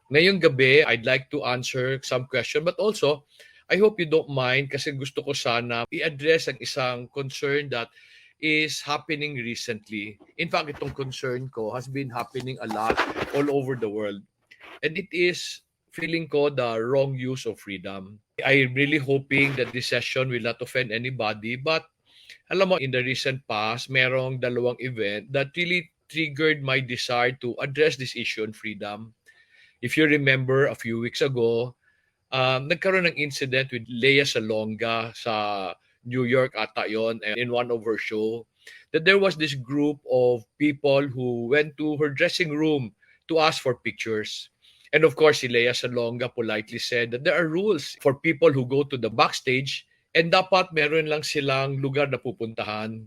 Ngayong gabi, I'd like to answer some question but also, I hope you don't mind kasi gusto ko sana i-address ang isang concern that is happening recently. In fact, itong concern ko has been happening a lot all over the world. And it is feeling ko the wrong use of freedom. I'm really hoping that this session will not offend anybody but alam mo, in the recent past, merong dalawang event that really triggered my desire to address this issue on freedom. If you remember, a few weeks ago, nagkaroon ng incident with Leah Salonga sa New York ata yon, in one of her show, that there was this group of people who went to her dressing room to ask for pictures. And of course, si Leah Salonga politely said that there are rules for people who go to the backstage and dapat meron lang silang lugar na pupuntahan.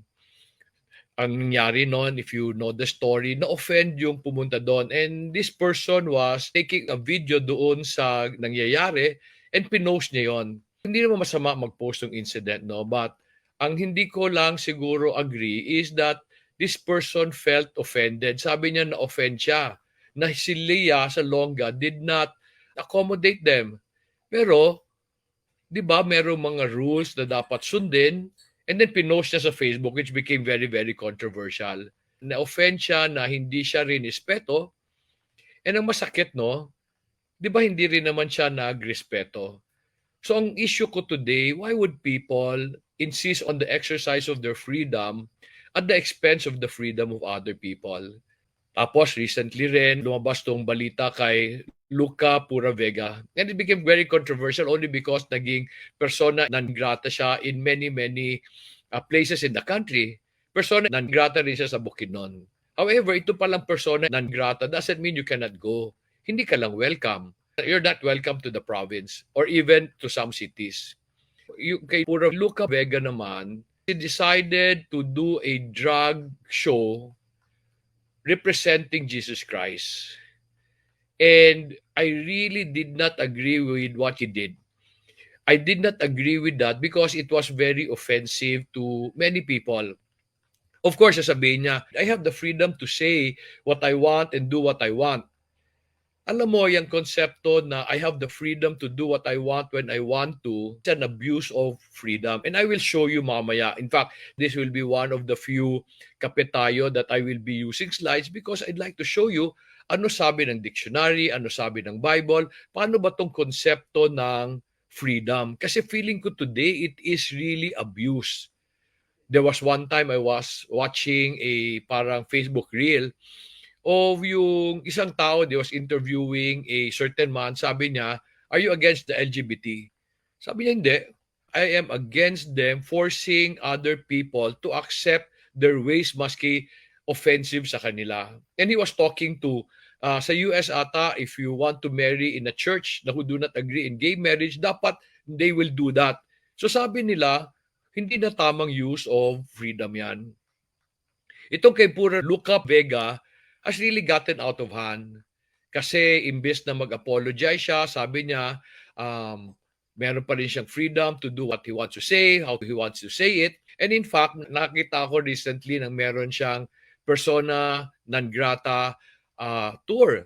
Ang nangyari noon, if you know the story, na-offend yung pumunta doon. And this person was taking a video doon sa nangyayari and pinost niya yon. Hindi naman masama mag-post ng incident, no? But ang hindi ko lang siguro agree is that this person felt offended. Sabi niya na-offend siya na si Leah Salonga did not accommodate them. Pero, di ba, merong mga rules na dapat sundin. And then pinost niya sa Facebook which became very, very controversial. Na-offend siya na hindi siya rinespeto. And ang masakit, no? Di ba hindi rin naman siya nagrespeto? So ang issue ko today, why would people insist on the exercise of their freedom at the expense of the freedom of other people? Tapos recently rin, lumabas tong balita kay Luka, Pura, Vega. And it became very controversial only because naging persona non grata siya in many, many places in the country. Persona non grata rin siya sa Bukidnon. However, ito palang persona non grata doesn't mean you cannot go. Hindi ka lang welcome. You're not welcome to the province or even to some cities. Kay Pura Luka Vega naman, he decided to do a drag show representing Jesus Christ. And I really did not agree with what he did. I did not agree with that because it was very offensive to many people. Of course, sasabihin niya, I have the freedom to say what I want and do what I want. Alam mo, yung konsepto na I have the freedom to do what I want when I want to, it's an abuse of freedom. And I will show you mamaya. In fact, this will be one of the few kapitayo that I will be using slides because I'd like to show you ano sabi ng dictionary, ano sabi ng Bible, paano ba tong konsepto ng freedom. Kasi feeling ko today, it is really abuse. There was one time I was watching a parang Facebook reel of yung isang tao, they was interviewing a certain man, sabi niya, are you against the LGBT? Sabi niya, hindi. I am against them forcing other people to accept their ways maski offensive sa kanila. And he was talking to, sa US ata, if you want to marry in a church na who do not agree in gay marriage, dapat they will do that. So sabi nila, hindi na tamang use of freedom yan. Itong kay Pura Luka Vega, has really gotten out of hand. Kasi imbes na mag-apologize siya, sabi niya, meron pa rin siyang freedom to do what he wants to say, how he wants to say it. And in fact, nakita ko recently na meron siyang persona non grata tour.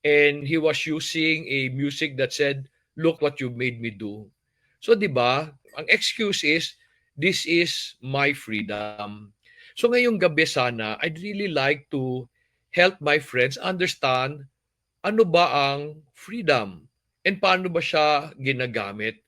And he was using a music that said, look what you made me do. So di ba, ang excuse is, this is my freedom. So ngayong gabi sana, I'd really like to help my friends understand ano ba ang freedom and paano ba siya ginagamit.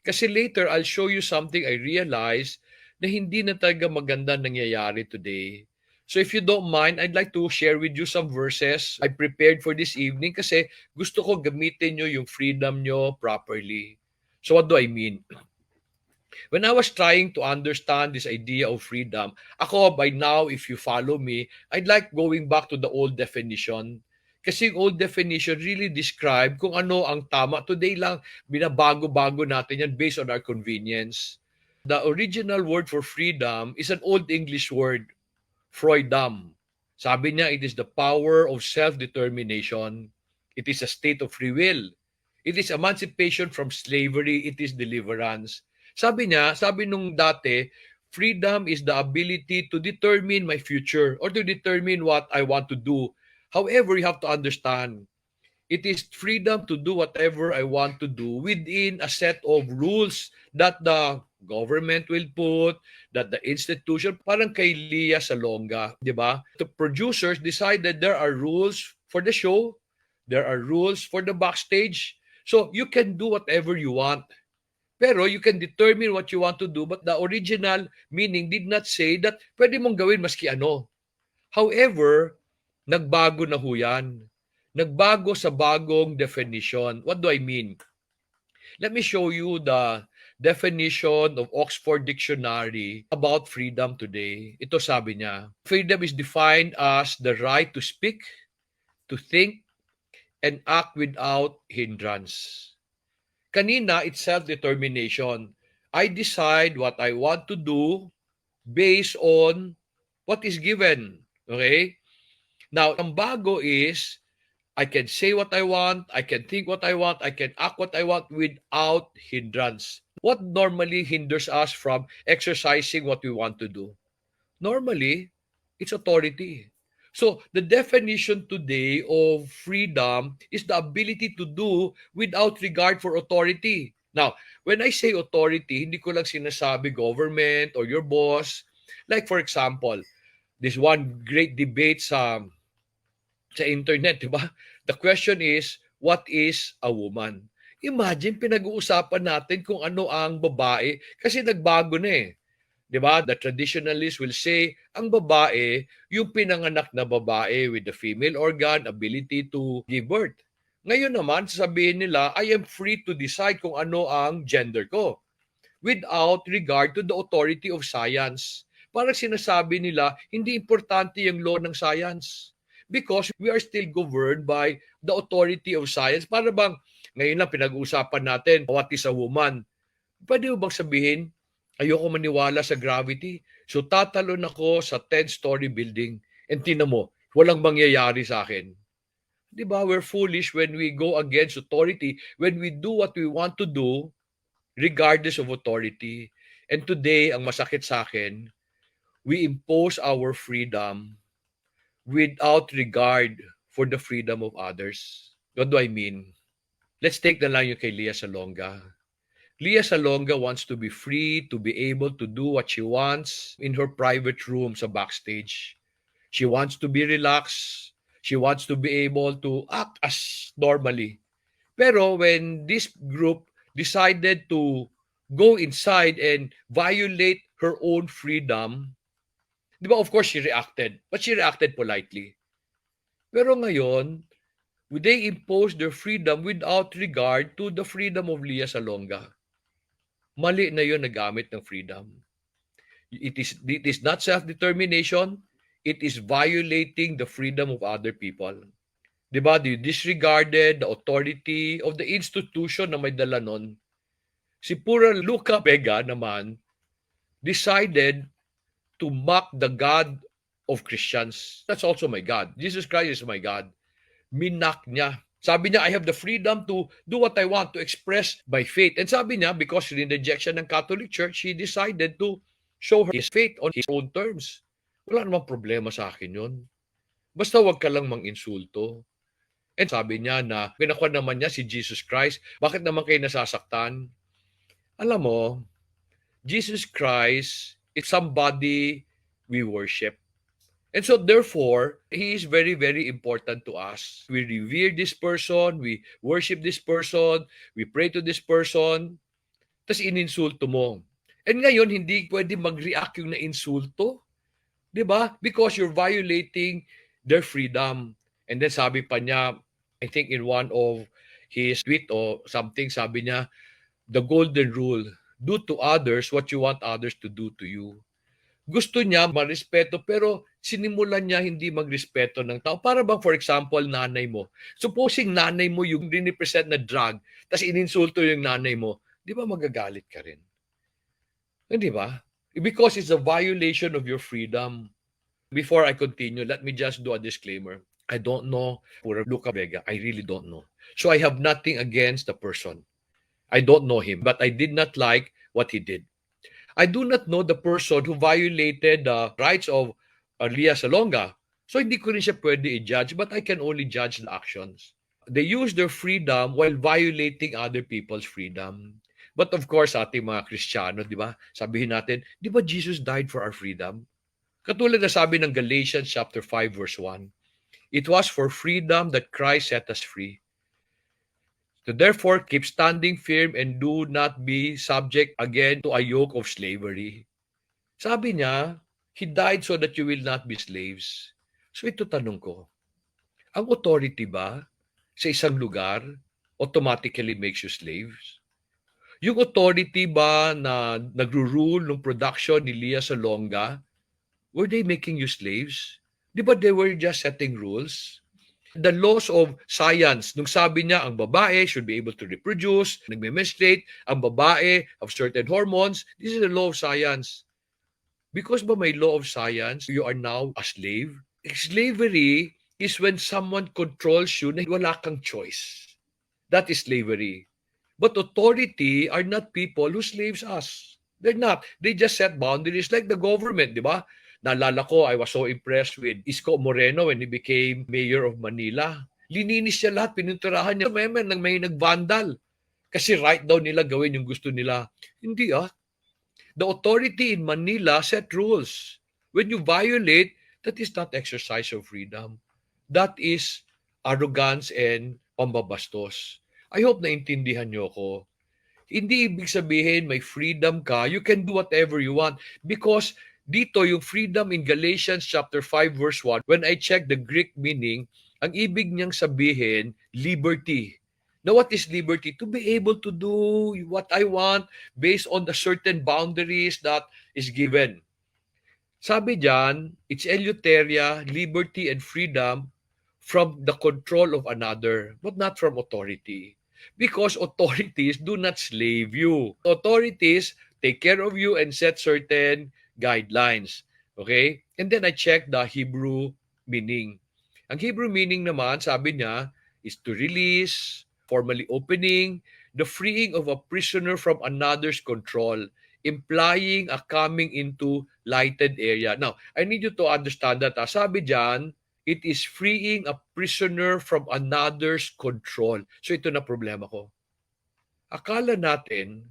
Kasi later, I'll show you something I realized na hindi na talaga maganda nangyayari today. So if you don't mind, I'd like to share with you some verses I prepared for this evening kasi gusto ko gamitin nyo yung freedom nyo properly. So what do I mean? When I was trying to understand this idea of freedom, ako by now, if you follow me, I'd like going back to the old definition. Kasi yung old definition really describe kung ano ang tama. Today lang, binabago-bago natin yan based on our convenience. The original word for freedom is an old English word, freedom. Sabi niya, it is the power of self-determination. It is a state of free will. It is emancipation from slavery. It is deliverance. Sabi niya, sabi nung dati, freedom is the ability to determine my future or to determine what I want to do. However, you have to understand, It is freedom to do whatever I want to do within a set of rules that the government will put, that the institution, parang kay Leah Salonga, di ba? The producers decided there are rules for the show, there are rules for the backstage, so you can do whatever you want. Pero you can determine what you want to do, but the original meaning did not say that pwede mong gawin maski ano. However, nagbago na ho yan. Nagbago sa bagong definition. What do I mean? Let me show you the definition of Oxford Dictionary about freedom today. Ito sabi niya, freedom is defined as the right to speak, to think, and act without hindrance. Kanina, it's self-determination. I decide what I want to do based on what is given. Okay? Now, ang bago is, I can say what I want, I can think what I want, I can act what I want without hindrance. What normally hinders us from exercising what we want to do? Normally, it's authority. So, the definition today of freedom is the ability to do without regard for authority. Now, when I say authority, hindi ko lang sinasabi government or your boss. Like for example, this one great debate sa internet, di ba? The question is, what is a woman? Imagine, pinag-uusapan natin kung ano ang babae kasi nagbago na eh. Di ba? The traditionalists will say, ang babae, yung pinanganak na babae with the female organ, ability to give birth. Ngayon naman, sasabihin nila, I am free to decide kung ano ang gender ko without regard to the authority of science. Parang sinasabi nila, hindi importante yung law ng science because we are still governed by the authority of science. Para bang, ngayon lang pinag-uusapan natin, what is a woman? Pwede mo bang sabihin, ayoko maniwala sa gravity, so tatalon ako sa 10-story building and tinan mo, walang mangyayari sa akin. Di ba? We're foolish when we go against authority, when we do what we want to do, regardless of authority. And today, ang masakit sa akin, we impose our freedom without regard for the freedom of others. What do I mean? Let's take the line yung kay Leah Salonga. Leah Salonga wants to be free, to be able to do what she wants in her private room sa backstage. She wants to be relaxed. She wants to be able to act as normally. Pero when this group decided to go inside and violate her own freedom, di ba, of course, she reacted. But she reacted politely. Pero ngayon, they impose their freedom without regard to the freedom of Leah Salonga. Mali na yun nagamit ng freedom. It is not self-determination. It is violating the freedom of other people. Diba? You disregarded the authority of the institution na may dala nun. Si Pura Luka Vega naman decided to mock the God of Christians. That's also my God. Jesus Christ is my God. Minak niya. Sabi niya, I have the freedom to do what I want, to express my faith. And sabi niya, because in the rejection ng Catholic Church, he decided to show her his faith on his own terms. Wala namang problema sa akin yun. Basta wag ka lang mang-insulto. And sabi niya na pinakuha naman niya si Jesus Christ. Bakit naman kayo nasasaktan? Alam mo, Jesus Christ is somebody we worship. And so therefore, he is very, very important to us. We revere this person, we worship this person, we pray to this person, tapos ininsulto mo. And ngayon, hindi pwede mag-react yung na-insulto. Diba? Because you're violating their freedom. And then sabi pa niya, I think in one of his tweet or something, sabi niya, the golden rule, do to others what you want others to do to you. Gusto niya marespeto pero sinimulan niya hindi magrespeto ng tao. Para bang for example, nanay mo. Supposing nanay mo yung represent na drug, tapos ininsulto yung nanay mo, di ba magagalit ka rin? Hindi ba? Because it's a violation of your freedom. Before I continue, let me just do a disclaimer. I don't know Pura Luka Vega. I really don't know. So I have nothing against the person. I don't know him, but I did not like what he did. I do not know the person who violated the rights of Leah Salonga. So hindi ko rin siya pwede i-judge, but I can only judge the actions. They use their freedom while violating other people's freedom. But of course, ating mga Kristiyano, di ba? Sabihin natin, di ba Jesus died for our freedom? Katulad na sabi ng Galatians chapter 5 verse 1, it was for freedom that Christ set us free. So therefore, keep standing firm and do not be subject again to a yoke of slavery. Sabi niya, He died so that you will not be slaves. So ito tanong ko, ang authority ba sa isang lugar automatically makes you slaves? Yung authority ba na nagro-rule ng production ni Leah Salonga, were they making you slaves? Di ba they were just setting rules? The laws of science, nung sabi niya ang babae should be able to reproduce, nagme-menstruate, ang babae have certain hormones, this is the law of science. Because ba may law of science, you are now a slave? Slavery is when someone controls you na wala kang choice. That is slavery. But authority are not people who slaves us. They're not. They just set boundaries like the government, di ba? Naalala ko, I was so impressed with Isko Moreno when he became mayor of Manila. Lininis siya lahat, pininturahan niya. May nag-vandal. Kasi right daw nila gawin yung gusto nila. Hindi The authority in Manila set rules. When you violate, that is not exercise of freedom. That is arrogance and pambabastos. I hope naintindihan niyo ako. Hindi ibig sabihin may freedom ka, you can do whatever you want. Because dito yung freedom in Galatians chapter 5 verse 1, when I check the Greek meaning, ang ibig niyang sabihin, liberty. Now, what is liberty? To be able to do what I want based on the certain boundaries that is given. Sabi diyan, it's eleuteria, liberty and freedom from the control of another, but not from authority. Because authorities do not slave you. Authorities take care of you and set certain guidelines. Okay? And then I checked the Hebrew meaning. Ang Hebrew meaning naman, sabi niya, is to release, formally opening, the freeing of a prisoner from another's control, implying a coming into lighted area. Now, I need you to understand that. Sabi diyan, it is freeing a prisoner from another's control. So ito na problema ko. Akala natin,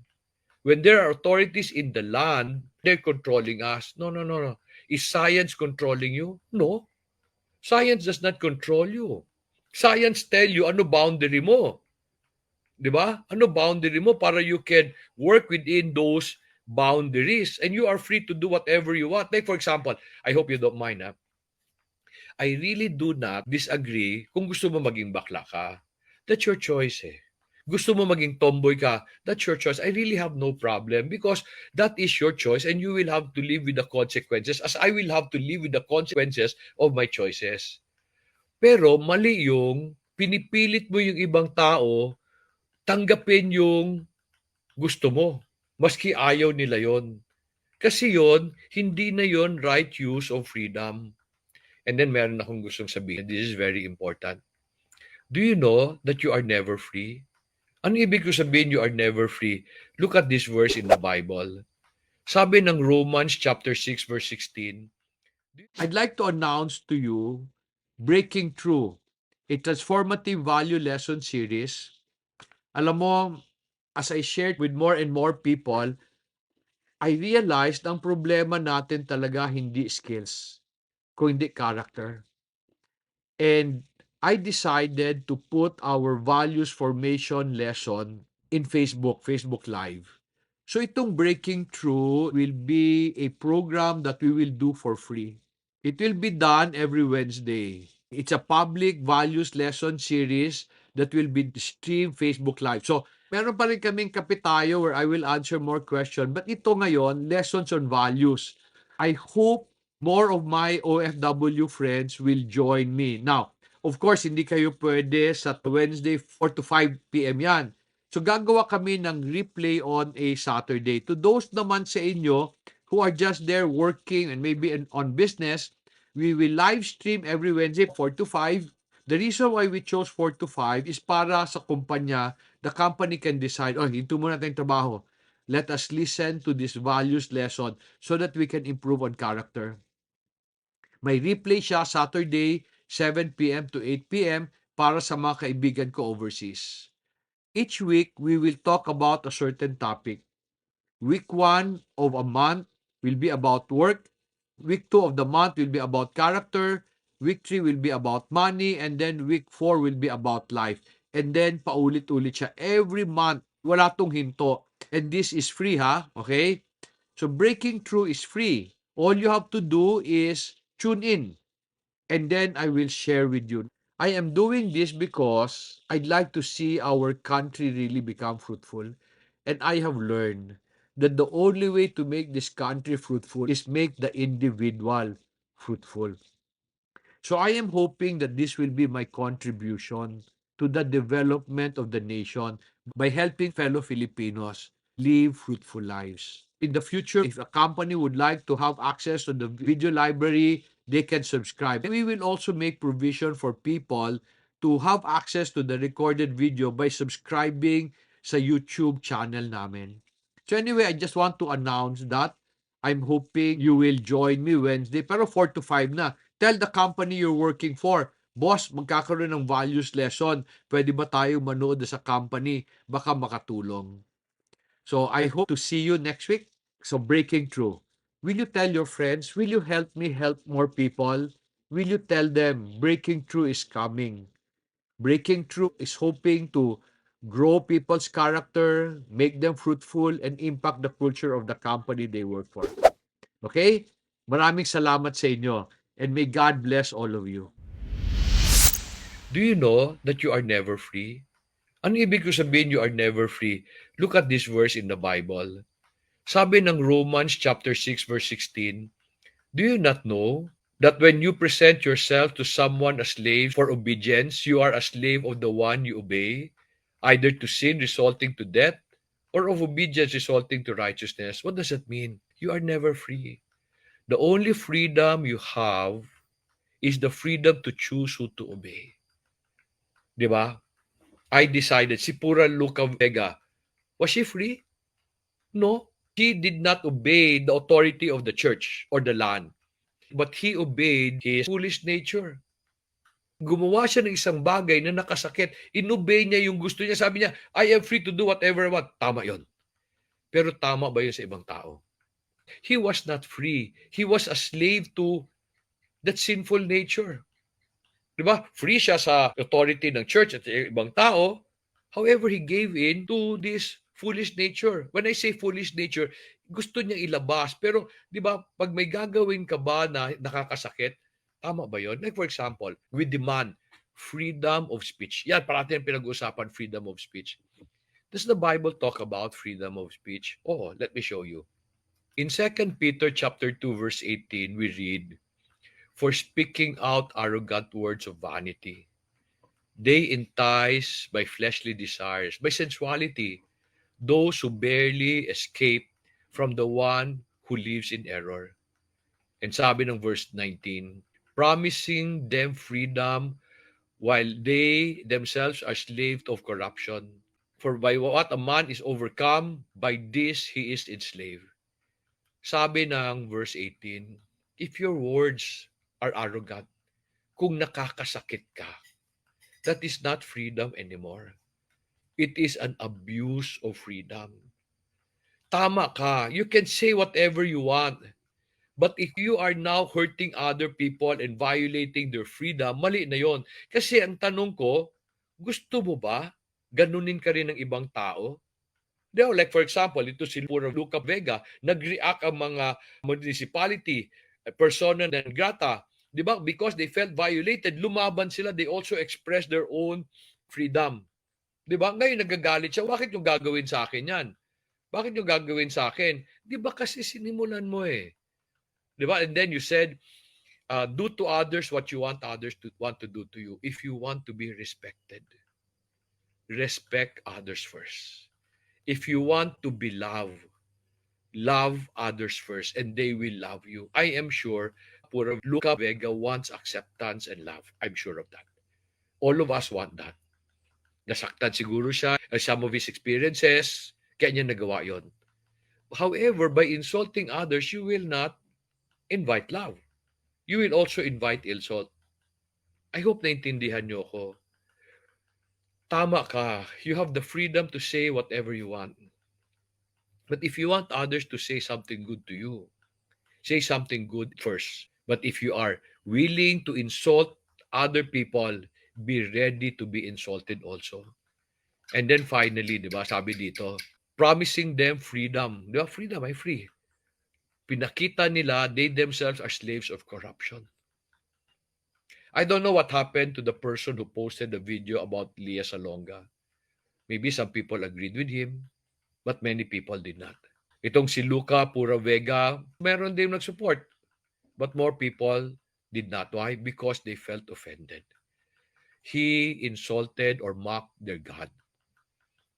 when there are authorities in the land, they're controlling us. No, no, no, no. Is science controlling you? No. Science does not control you. Science tell you ano boundary mo. 'Di ba? Ano boundary mo para you can work within those boundaries and you are free to do whatever you want. Like for example, I hope you don't mind I really do not disagree kung gusto mo maging bakla ka. That's your choice Gusto mo maging tomboy ka, that's your choice. I really have no problem because that is your choice and you will have to live with the consequences as I will have to live with the consequences of my choices. Pero mali yung pinipilit mo yung ibang tao tanggapin yung gusto mo. Maski ayaw nila yon. Kasi yon, hindi na yon right use of freedom. And then meron akong gustong sabihin. This is very important. Do you know that you are never free? Ano ibig ko sabihin you are never free? Look at this verse in the Bible. Sabi ng Romans chapter 6 verse 16, I'd like to announce to you Breaking Through, a transformative value lesson series. Alam mo, as I shared with more and more people, I realized ang problema natin talaga hindi skills, kung hindi character. And I decided to put our values formation lesson in Facebook Live. So itong Breaking Through will be a program that we will do for free. It will be done every Wednesday. It's a public values lesson series that will be streamed Facebook Live. So, meron pa rin kaming kapitayo where I will answer more questions. But ito ngayon, lessons on values. I hope more of my OFW friends will join me. Now, of course, hindi kayo pwede sa Wednesday 4 to 5 p.m. yan. So, gagawa kami ng replay on a Saturday. To those naman sa inyo who are just there working and maybe on business, we will live stream every Wednesday 4 to 5. The reason why we chose 4 to 5 is para sa kumpanya, the company can decide, oh, hinto muna tayong trabaho. Let us listen to this values lesson so that we can improve on character. May replay siya Saturday, 7 p.m. to 8 p.m. para sa mga kaibigan ko overseas. Each week, we will talk about a certain topic. Week 1 of a month will be about work. Week 2 of the month will be about character. Week 3 will be about money. And then week 4 will be about life. And then paulit-ulit siya. Every month, wala tong hinto. And this is free, ha? Okay? So breaking through is free. All you have to do is tune in. And then I will share with you. I am doing this because I'd like to see our country really become fruitful. And I have learned that the only way to make this country fruitful is make the individual fruitful. So I am hoping that this will be my contribution to the development of the nation by helping fellow Filipinos live fruitful lives. In the future, if a company would like to have access to the video library, they can subscribe. We will also make provision for people to have access to the recorded video by subscribing sa YouTube channel namin. So anyway, I just want to announce that I'm hoping you will join me Wednesday, pero 4 to 5 na. Tell the company you're working for, boss, magkakaroon ng values lesson. Pwede ba tayo manood sa company? Baka makatulong. So I hope to see you next week. So breaking through. Will you tell your friends? Will you help me help more people? Will you tell them breaking through is coming? Breaking through is hoping to grow people's character, make them fruitful, and impact the culture of the company they work for. Okay? Maraming salamat sa inyo. And may God bless all of you. Do you know that you are never free? Ano ibig ko sabihin you are never free? Look at this verse in the Bible. Sabi ng Romans chapter 6 verse 16, do you not know that when you present yourself to someone a slave for obedience, you are a slave of the one you obey, either to sin resulting to death or of obedience resulting to righteousness? What does that mean? You are never free. The only freedom you have is the freedom to choose who to obey. Di ba? I decided, si Pura Luka Vega, was she free? No. He did not obey the authority of the church or the land. But he obeyed his foolish nature. Gumawa siya ng isang bagay na nakasakit. Inobey niya yung gusto niya. Sabi niya, I am free to do whatever I want. Tama yon. Pero tama ba yun sa ibang tao? He was not free. He was a slave to that sinful nature. Diba? Free siya sa authority ng church at ibang tao. However, he gave in to this foolish nature. When I say foolish nature, gusto niya ilabas. Pero, di ba, pag may gagawin ka ba na nakakasakit, tama ba yon? Like for example, we demand freedom of speech. Yan, parati ang pinag-uusapan, freedom of speech. Does the Bible talk about freedom of speech? Oh, let me show you. In 2 Peter chapter 2 verse 18, we read, for speaking out arrogant words of vanity. They entice by fleshly desires, by sensuality, those who barely escape from the one who lives in error. And sabi ng verse 19, promising them freedom while they themselves are slaves of corruption. For by what a man is overcome, by this he is enslaved. Sabi ng verse 18, if your words are arrogant, kung nakakasakit ka, that is not freedom anymore. It is an abuse of freedom. Tama ka. You can say whatever you want. But if you are now hurting other people and violating their freedom, mali na yon. Kasi ang tanong ko, gusto mo ba ganunin ka rin ng ibang tao? Like for example, ito si Pura Luka Vega, nag-react ang mga municipality, persona non grata, di ba? Because they felt violated, lumaban sila, they also expressed their own freedom. Di ba? Ngayon nagagalit siya, bakit yung gagawin sa akin yan? Bakit yung gagawin sa akin? Di ba kasi sinimulan mo eh. Di ba? And then you said, do to others what you want others to want to do to you. If you want to be respected, respect others first. If you want to be loved, love others first and they will love you. I am sure Pura Luka Vega wants acceptance and love. I'm sure of that. All of us want that. Nasaktan siguro siya, some of his experiences, kaya niya nagawa yon. However, by insulting others, you will not invite love. You will also invite insult. I hope naintindihan niyo ako. Tama ka. You have the freedom to say whatever you want. But if you want others to say something good to you, say something good first. But if you are willing to insult other people, be ready to be insulted also. And then finally, di ba, sabi dito, promising them freedom. Di ba, freedom, ay free. Pinakita nila, they themselves are slaves of corruption. I don't know what happened to the person who posted the video about Leah Salonga. Maybe some people agreed with him, but many people did not. Itong si Luka, Pura Vega, meron din nag-support. But more people did not. Why? Because they felt offended. He insulted or mocked their God.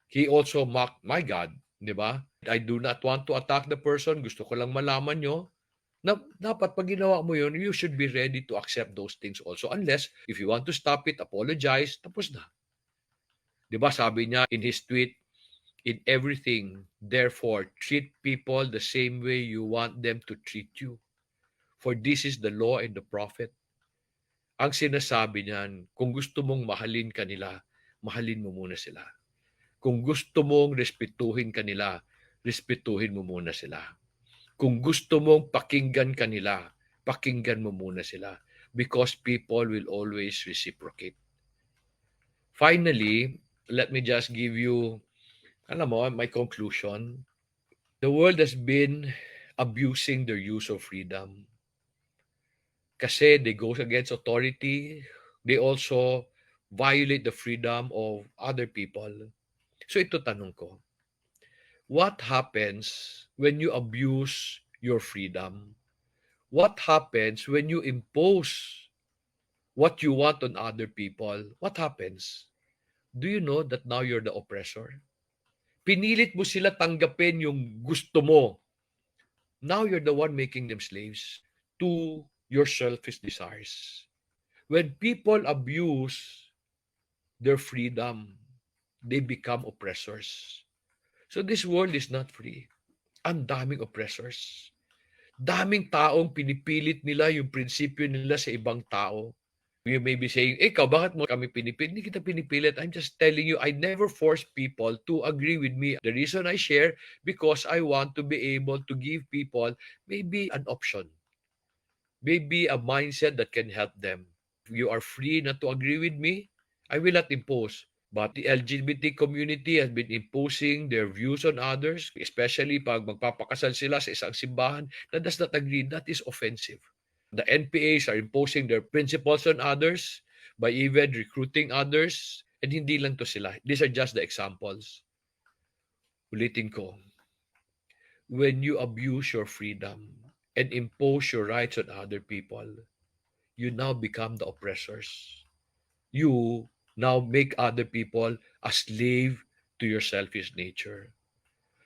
He also mocked my God. Di ba? I do not want to attack the person. Gusto ko lang malaman nyo na dapat pag ginawa mo yun, you should be ready to accept those things also. Unless, if you want to stop it, apologize, tapos na. Di ba sabi niya in his tweet, in everything, therefore, treat people the same way you want them to treat you. For this is the law and the prophet. Ang sinasabi niyan, kung gusto mong mahalin kanila, mahalin mo muna sila. Kung gusto mong respetuhin kanila, respetuhin mo muna sila. Kung gusto mong pakinggan kanila, pakinggan mo muna sila. Because people will always reciprocate. Finally, let me just give you, alam mo, my conclusion. The world has been abusing their use of freedom. Kasi they go against authority. They also violate the freedom of other people. So ito tanong ko, what happens when you abuse your freedom? What happens when you impose what you want on other people? What happens? Do you know that now you're the oppressor? Pinilit mo sila tanggapin yung gusto mo. Now you're the one making them slaves to your selfish desires. When people abuse their freedom, they become oppressors. So this world is not free. Ang daming oppressors. Daming taong pinipilit nila yung prinsipyo nila sa ibang tao. You may be saying, ikaw, bakit mo kami pinipilit? Hindi kita pinipilit. I'm just telling you, I never force people to agree with me. The reason I share, because I want to be able to give people maybe an option. Maybe a mindset that can help them. If you are free not to agree with me, I will not impose. But the LGBT community has been imposing their views on others, especially pag magpapakasal sila sa isang simbahan na does not agree. That is offensive. The NPAs are imposing their principles on others by even recruiting others. And hindi lang to sila. These are just the examples. Ulitin ko. When you abuse your freedom and impose your rights on other people, you now become the oppressors. You now make other people a slave to your selfish nature.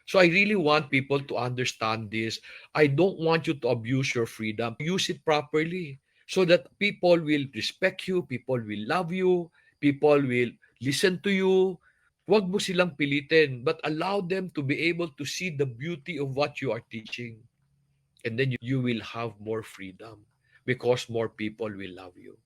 So I really want people to understand this. I don't want you to abuse your freedom. Use it properly so that people will respect you, people will love you, people will listen to you. Huwag mo silang pilitin, but allow them to be able to see the beauty of what you are teaching. And then you will have more freedom because more people will love you.